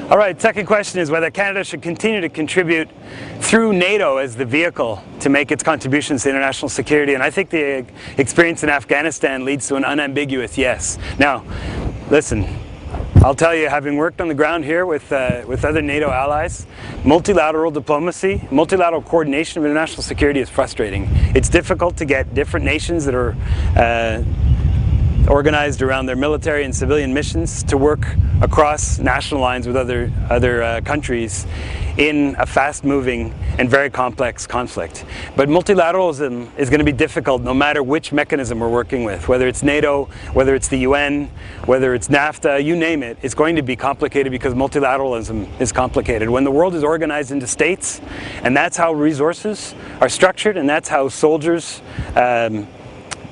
All right, second question is whether Canada should continue to contribute through NATO as the vehicle to make its contributions to international security. And I think the experience in Afghanistan leads to an unambiguous yes. Now, listen, I'll tell you, having worked on the ground here with other NATO allies, multilateral diplomacy, multilateral coordination of international security is frustrating. It's difficult to get different nations that are organized around their military and civilian missions to work across national lines with other countries in a fast-moving and very complex conflict. But multilateralism is going to be difficult no matter which mechanism we're working with, whether it's NATO, whether it's the UN, whether it's NAFTA, you name it. It's going to be complicated because multilateralism is complicated. When the world is organized into states, and that's how resources are structured, and that's how soldiers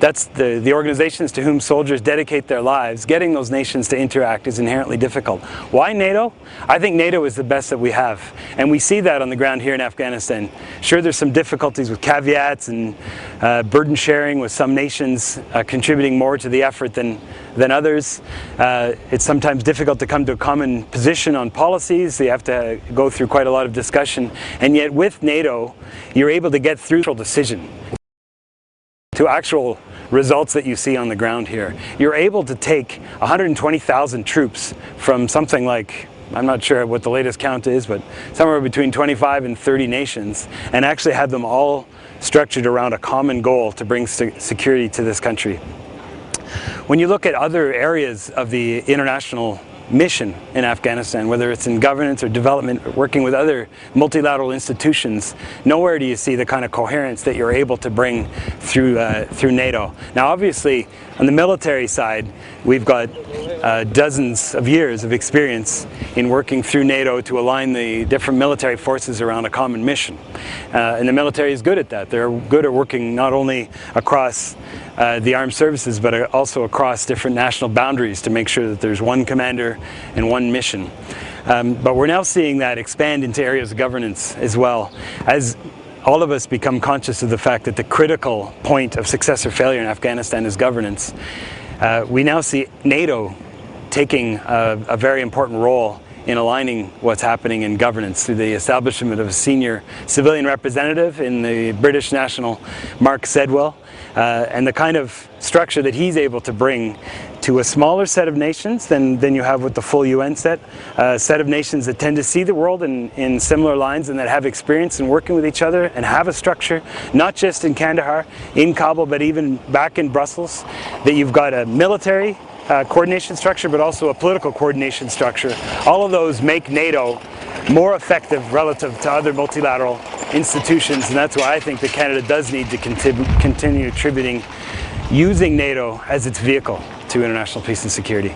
that's the organizations to whom soldiers dedicate their lives. Getting those nations to interact is inherently difficult. Why NATO? I think NATO is the best that we have. And we see that on the ground here in Afghanistan. Sure, there's some difficulties with caveats and burden sharing with some nations contributing more to the effort than others. It's sometimes difficult to come to a common position on policies. You have to go through quite a lot of discussion. And yet with NATO, you're able to get through a decision to actual results that you see on the ground here. You're able to take 120,000 troops from something like, I'm not sure what the latest count is, but somewhere between 25 and 30 nations, and actually have them all structured around a common goal to bring security to this country. When you look at other areas of the international mission in Afghanistan, whether it's in governance or development, or working with other multilateral institutions, nowhere do you see the kind of coherence that you're able to bring through NATO. Now obviously on the military side, we've got dozens of years of experience in working through NATO to align the different military forces around a common mission. And the military is good at that. They're good at working not only across the armed services, but also across different national boundaries to make sure that there's one commander and one mission. But we're now seeing that expand into areas of governance as well, as all of us become conscious of the fact that the critical point of success or failure in Afghanistan is governance. We now see NATO taking a very important role in aligning what's happening in governance through the establishment of a senior civilian representative in the British national Mark Sedwell, and the kind of structure that he's able to bring to a smaller set of nations than you have with the full UN set, a set of nations that tend to see the world in similar lines and that have experience in working with each other and have a structure, not just in Kandahar, in Kabul, but even back in Brussels, that you've got a military coordination structure, but also a political coordination structure. All of those make NATO more effective relative to other multilateral institutions, and that's why I think that Canada does need to continue contributing, using NATO as its vehicle to international peace and security.